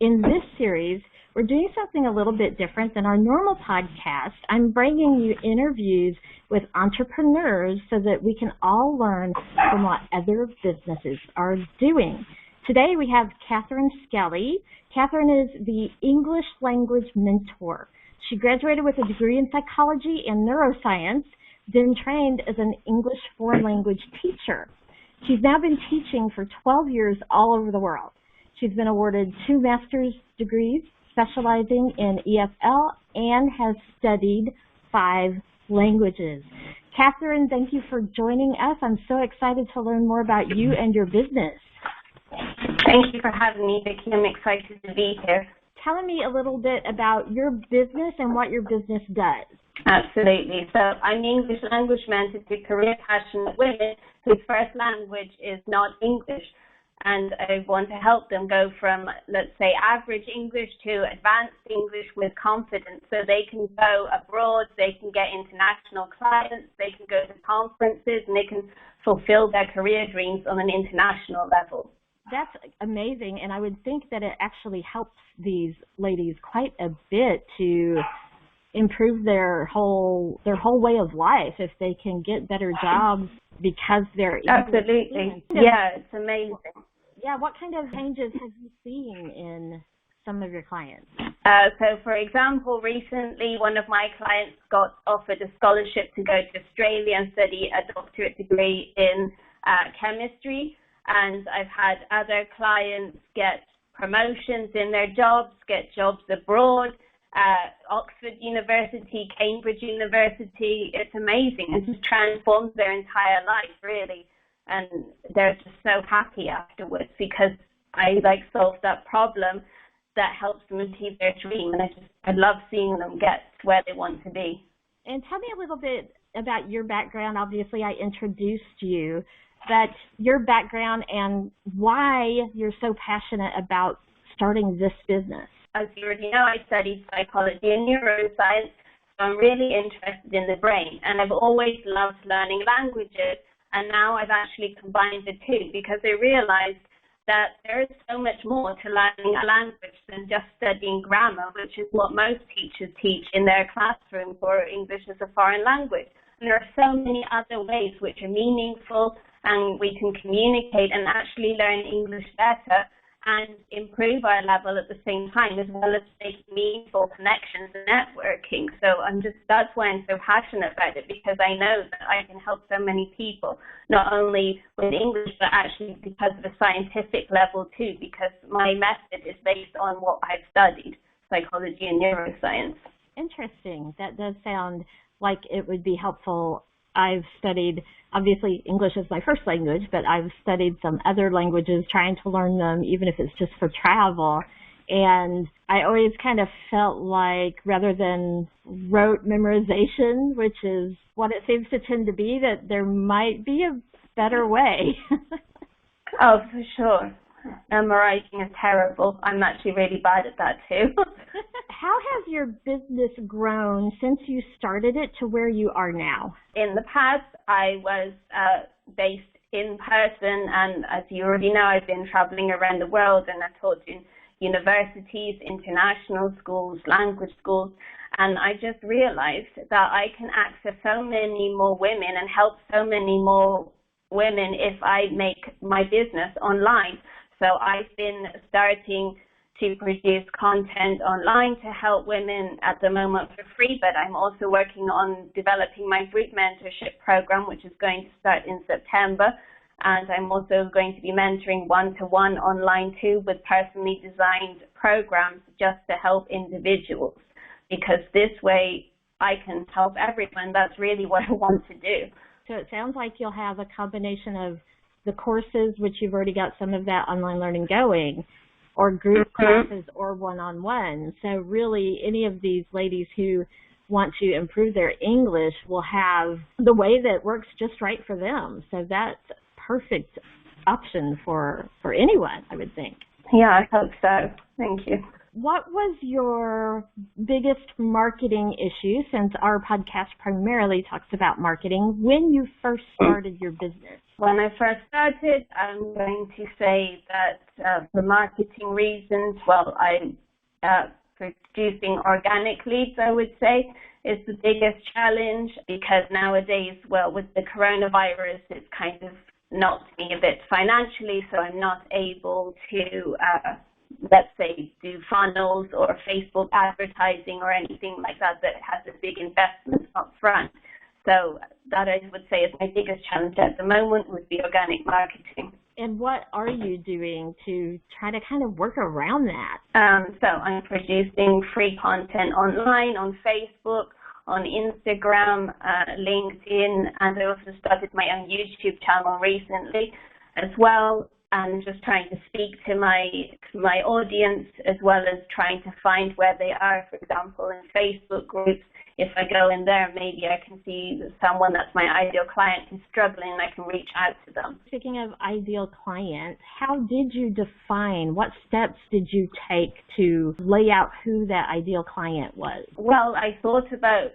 in this series, we're doing something a little bit different than our normal podcast. I'm bringing you interviews with entrepreneurs so that we can all learn from what other businesses are doing. Today we have Katherine Skelly. Katherine is the English language mentor. She graduated with a degree in psychology and neuroscience, then trained as an English foreign language teacher. She's now been teaching for 12 years all over the world. She's been awarded 2 master's degrees specializing in EFL and has studied 5 languages. Katherine, thank you for joining us. I'm so excited to learn more about you and your business. Thank you for having me, Vicky. I'm excited to be here. Tell me a little bit about your business and what your business does. Absolutely. So I'm English language mentor to career passionate women whose first language is not English. And I want to help them go from, let's say, average English to advanced English with confidence so they can go abroad, they can get international clients, they can go to conferences, and they can fulfill their career dreams on an international level. That's amazing, and I would think that it actually helps these ladies quite a bit to improve their whole way of life if they can get better jobs because they're Absolutely. Yeah, it's amazing. Yeah, what kind of changes have you seen in some of your clients? So, for example, recently one of my clients got offered a scholarship to go to Australia and study a doctorate degree in chemistry. And I've had other clients get promotions in their jobs, get jobs abroad, Oxford University, Cambridge University. It's amazing. It just transforms their entire life, really. And they're just so happy afterwards because I solved that problem that helps them achieve their dream. And I love seeing them get to where they want to be. And tell me a little bit about your background. Obviously, I introduced you, but your background and why you're so passionate about starting this business. As you already know, I studied psychology and neuroscience, so I'm really interested in the brain. And I've always loved learning languages. And now I've actually combined the two because I realized that there is so much more to learning a language than just studying grammar, which is what most teachers teach in their classroom for English as a foreign language. And there are so many other ways which are meaningful and we can communicate and actually learn English better and improve our level at the same time, as well as making meaningful connections and networking. So that's why I'm so passionate about it, because I know that I can help so many people, not only with English, but actually because of a scientific level too, because my method is based on what I've studied, psychology and neuroscience. Interesting. That does sound like it would be helpful. I've studied, obviously, English is my first language, but I've studied some other languages, trying to learn them, even if it's just for travel. And I always kind of felt like, rather than rote memorization, which is what it seems to tend to be, that there might be a better way. Oh, for sure. Memorizing is terrible. I'm actually really bad at that too. How has your business grown since you started it to where you are now? In the past, I was based in person, and as you already know, I've been traveling around the world, and I've taught in universities, international schools, language schools, and I just realized that I can access so many more women and help so many more women if I make my business online. So I've been starting to produce content online to help women at the moment for free, but I'm also working on developing my group mentorship program, which is going to start in September. And I'm also going to be mentoring one-to-one online too, with personally designed programs just to help individuals, because this way I can help everyone. That's really what I want to do. So it sounds like you'll have a combination of the courses, which you've already got some of that online learning going, or group classes or one-on-one. So really, any of these ladies who want to improve their English will have the way that works just right for them. So that's a perfect option for anyone, I would think. Yeah, I hope so. Thank you. What was your biggest marketing issue, since our podcast primarily talks about marketing, when you first started your business? When I first started, I'm going to say that for marketing reasons, well, producing organic leads, I would say, is the biggest challenge, because nowadays, well, with the coronavirus, it's kind of knocked me a bit financially, so I'm not able to, let's say, do funnels or Facebook advertising or anything like that has a big investment up front. So that, I would say, is my biggest challenge at the moment, would be organic marketing. And what are you doing to try to kind of work around that? So I'm producing free content online, on Facebook, on Instagram, LinkedIn, and I also started my own YouTube channel recently as well, and just trying to speak to my audience, as well as trying to find where they are, for example, in Facebook groups. If I go in there, maybe I can see someone that's my ideal client who's struggling, and I can reach out to them. Speaking of ideal clients, how did you define, what steps did you take to lay out who that ideal client was? Well, I thought about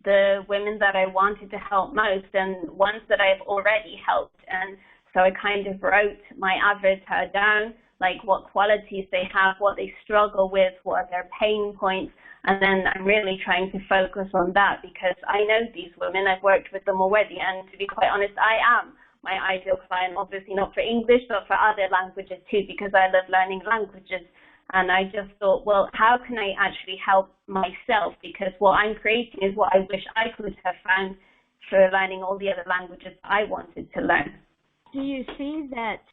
the women that I wanted to help most and ones that I've already helped. And so I kind of wrote my avatar down, like what qualities they have, what they struggle with, what are their pain points. And then I'm really trying to focus on that, because I know these women, I've worked with them already, and to be quite honest, I am my ideal client, obviously not for English, but for other languages too, because I love learning languages. And I just thought, well, how can I actually help myself? Because what I'm creating is what I wish I could have found for learning all the other languages I wanted to learn. Do you see that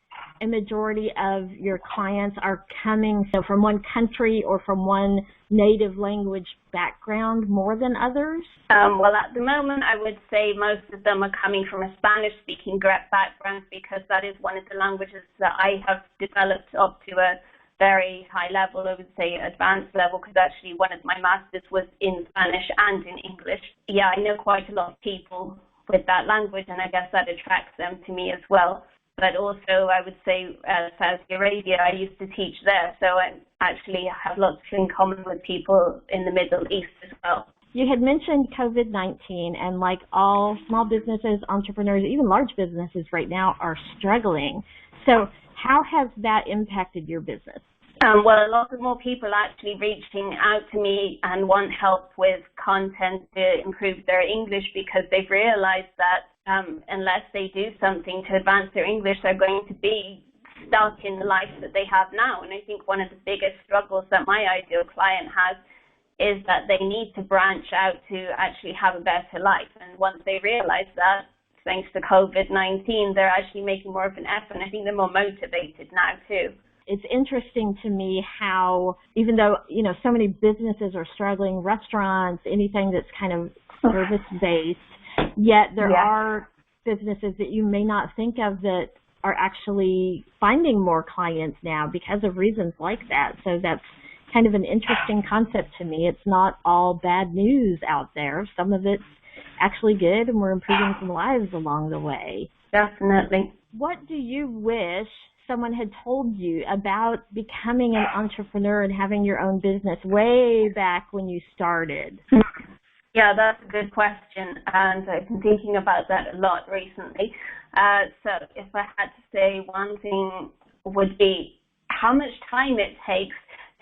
a majority of your clients are coming from one country or from one native language background more than others? Well, at the moment, I would say most of them are coming from a Spanish-speaking background, because that is one of the languages that I have developed up to a very high level, I would say advanced level, because actually one of my masters was in Spanish and in English. Yeah, I know quite a lot of people with that language, and I guess that attracts them to me as well. But also, I would say Saudi Arabia, I used to teach there, so I actually have lots in common with people in the Middle East as well. You had mentioned COVID-19, and like all small businesses, entrepreneurs, even large businesses right now are struggling. So how has that impacted your business? Well, a lot more people are actually reaching out to me and want help with content to improve their English, because they've realized that unless they do something to advance their English, they're going to be stuck in the life that they have now. And I think one of the biggest struggles that my ideal client has is that they need to branch out to actually have a better life. And once they realize that, thanks to COVID-19, they're actually making more of an effort, and I think they're more motivated now too. It's interesting to me how, even though, so many businesses are struggling, restaurants, anything that's kind of service-based, yet there are businesses that you may not think of that are actually finding more clients now because of reasons like that. So that's kind of an interesting concept to me. It's not all bad news out there. Some of it's actually good, and we're improving some lives along the way. Definitely. What do you wish someone had told you about becoming an entrepreneur and having your own business way back when you started? Yeah, that's a good question, and I've been thinking about that a lot recently. So if I had to say one thing, would be how much time it takes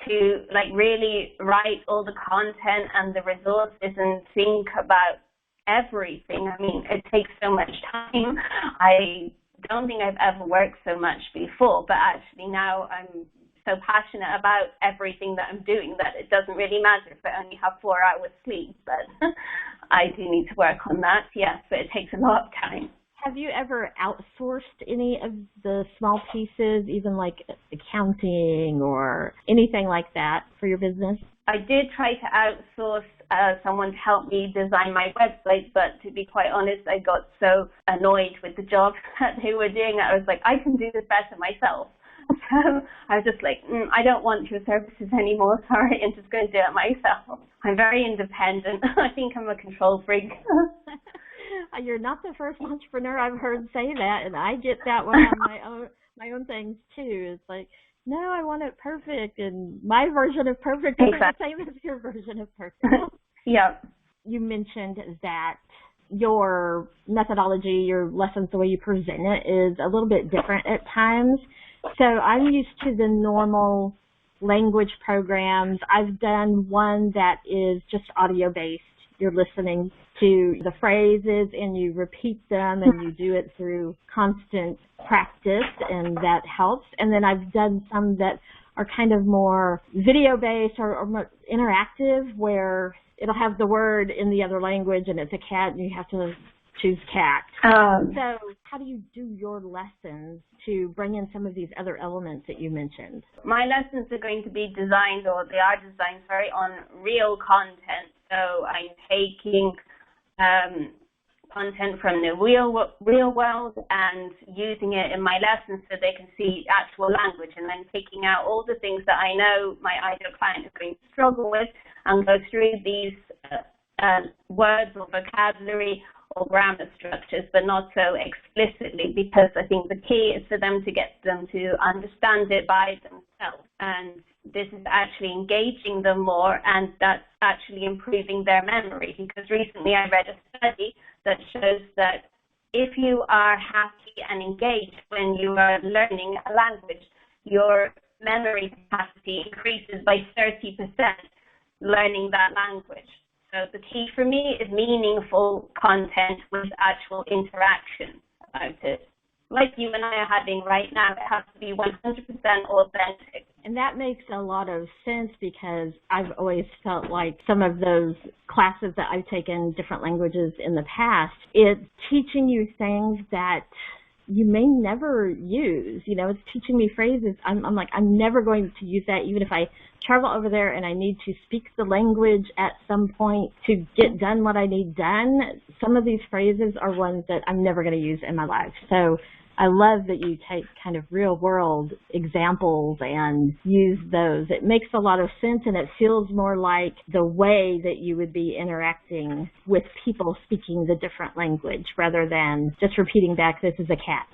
to really write all the content and the resources and think about everything. I mean, it takes so much time. I don't think I've ever worked so much before, but actually now I'm so passionate about everything that I'm doing that it doesn't really matter if I only have 4 hours sleep, but I do need to work on that, yes, but it takes a lot of time. Have you ever outsourced any of the small pieces, even like accounting or anything like that for your business? I did try to outsource someone to help me design my website, but to be quite honest, I got so annoyed with the job that they were doing. I was like, I can do this better myself. So I was just like, I don't want your services anymore, sorry, I'm just going to do it myself. I'm very independent. I think I'm a control freak. You're not the first entrepreneur I've heard say that, and I get that one on my own things too. It's like, no, I want it perfect, and my version of perfect isn't the same as your version of perfect. Yeah. You mentioned that your methodology, your lessons, the way you present it is a little bit different at times. So I'm used to the normal language programs. I've done one that is just audio-based. You're listening to the phrases and you repeat them and you do it through constant practice, and that helps. And then I've done some that are kind of more video-based or more interactive, where it'll have the word in the other language and it's a cat and you have to choose cat. So how do you do your lessons to bring in some of these other elements that you mentioned? My lessons are going to be designed, or they are designed, on real content. So I'm taking content from the real world and using it in my lessons so they can see actual language, and then picking out all the things that I know my ideal client is going to struggle with and go through these words or vocabulary or grammar structures, but not so explicitly, because I think the key is for them to get them to understand it by themselves. And this is actually engaging them more, and that's actually improving their memory. Because recently I read a study that shows that if you are happy and engaged when you are learning a language, your memory capacity increases by 30% learning that language. So the key for me is meaningful content with actual interaction about it. Like you and I are having right now, it has to be 100% authentic. And that makes a lot of sense, because I've always felt like some of those classes that I've taken, different languages in the past, it's teaching you things that you may never use. You know, it's teaching me phrases. I'm like, I'm never going to use that, even if I travel over there and I need to speak the language at some point to get done what I need done. Some of these phrases are ones that I'm never going to use in my life. So I love that you take kind of real world examples and use those. It makes a lot of sense, and it feels more like the way that you would be interacting with people speaking the different language, rather than just repeating back, this is a cat.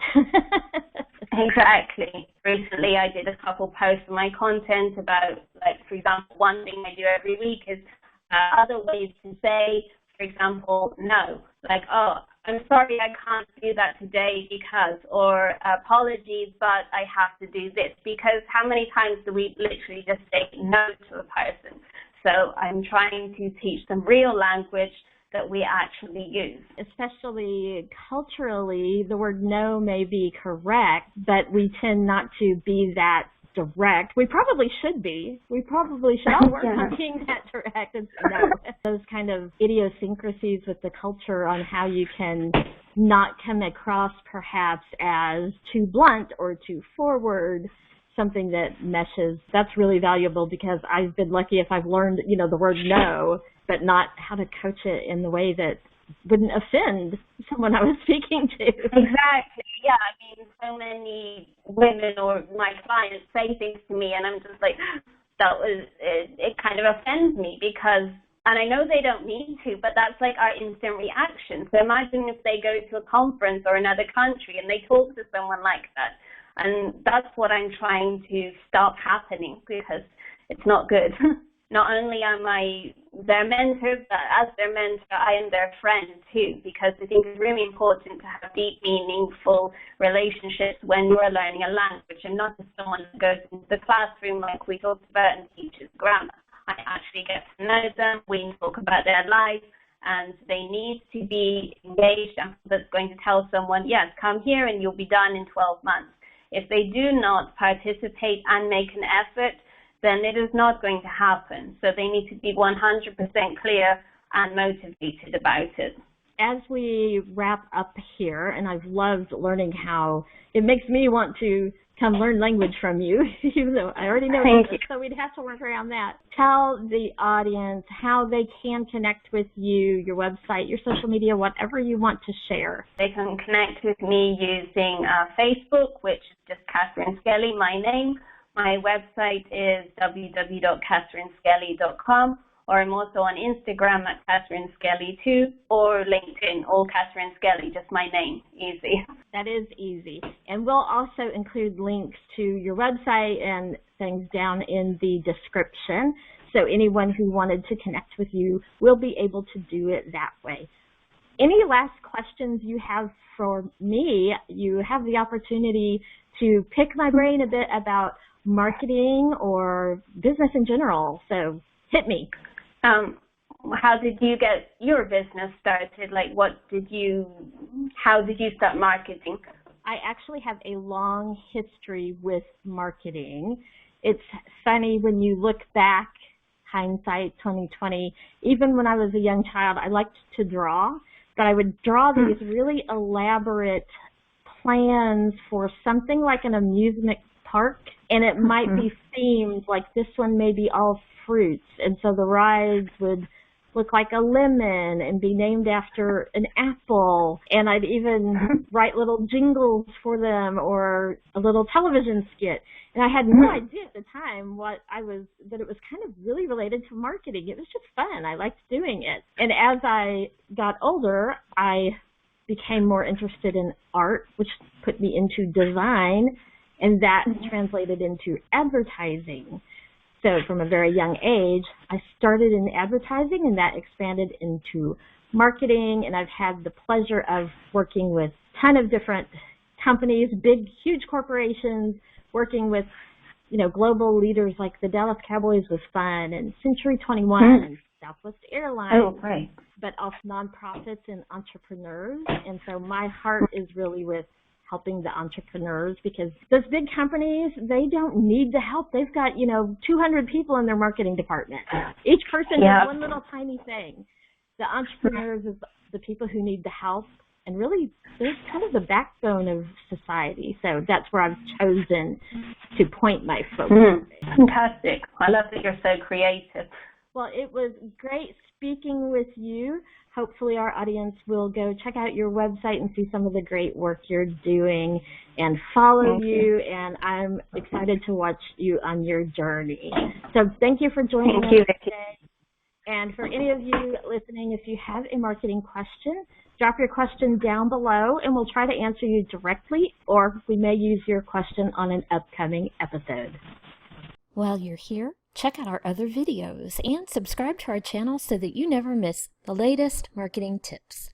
Exactly. Recently I did a couple posts on my content about, like, for example, one thing I do every week is other ways to say, for example, no. Like, oh, I'm sorry, I can't do that today because, or apologies, but I have to do this. Because how many times do we literally just say no to a person? So I'm trying to teach them real language that we actually use. Especially culturally, the word no may be correct, but we tend not to be that direct. We probably should be. We probably should all work on being that direct. And no, those kind of idiosyncrasies with the culture on how you can not come across perhaps as too blunt or too forward, something that meshes. That's really valuable, because I've been lucky if I've learned, you know, the word no, but not how to coach it in the way that wouldn't offend someone I was speaking to. Exactly. Yeah, I mean, so many women or my clients say things to me, and I'm just like, it kind of offends me, because, and I know they don't mean to, but that's like our instant reaction. So imagine if they go to a conference or another country and they talk to someone like that. And that's what I'm trying to stop happening, because it's not good. Not only am I their mentor, but as their mentor, I am their friend too, because I think it's really important to have deep, meaningful relationships when you are learning a language, and not just someone who goes into the classroom like we talked about and teaches grammar. I actually get to know them, we talk about their life, and they need to be engaged, and that's going to tell someone, yes, come here and you'll be done in 12 months. If they do not participate and make an effort, then it is not going to happen. So they need to be 100% clear and motivated about it. As we wrap up here, and I've loved learning how it makes me want to come learn language from you, even though I already know it, so we'd have to work around that. Tell the audience how they can connect with you, your website, your social media, whatever you want to share. They can connect with me using Facebook, which is just Katherine Skelly, my name. My website is www.katherineskelly.com, or I'm also on Instagram at Katherine Skelly too, or LinkedIn, all Katherine Skelly, just my name, easy. That is easy. And we'll also include links to your website and things down in the description, so anyone who wanted to connect with you will be able to do it that way. Any last questions you have for me? You have the opportunity to pick my brain a bit about marketing or business in general. So hit me. How did you get your business started? Like, how did you start marketing? I actually have a long history with marketing. It's funny when you look back, hindsight 2020, even when I was a young child, I liked to draw, but I would draw these really elaborate plans for something like an amusement park, and it might be themed like this one may be all fruits, and so the rides would look like a lemon and be named after an apple, and I'd even write little jingles for them or a little television skit. And I had no idea at the time that it was kind of really related to marketing. It was just fun. I liked doing it. And as I got older, I became more interested in art, which put me into design, and that translated into advertising. So from a very young age, I started in advertising, and that expanded into marketing, and I've had the pleasure of working with a ton of different companies, big, huge corporations, working with, global leaders like the Dallas Cowboys was fun, and Century 21 and Southwest Airlines. Oh, right. But also nonprofits and entrepreneurs, and so my heart is really with helping the entrepreneurs, because those big companies, they don't need the help. They've got, 200 people in their marketing department. Each person does one little tiny thing. The entrepreneurs is the people who need the help, and really they're kind of the backbone of society. So that's where I've chosen to point my focus. Fantastic. I love that you're so creative. Well, it was great speaking with you. Hopefully our audience will go check out your website and see some of the great work you're doing and follow you. And I'm excited to watch you on your journey. So thank you for joining us today. And for any of you listening, if you have a marketing question, drop your question down below and we'll try to answer you directly, or we may use your question on an upcoming episode. While you're here, check out our other videos and subscribe to our channel so that you never miss the latest marketing tips.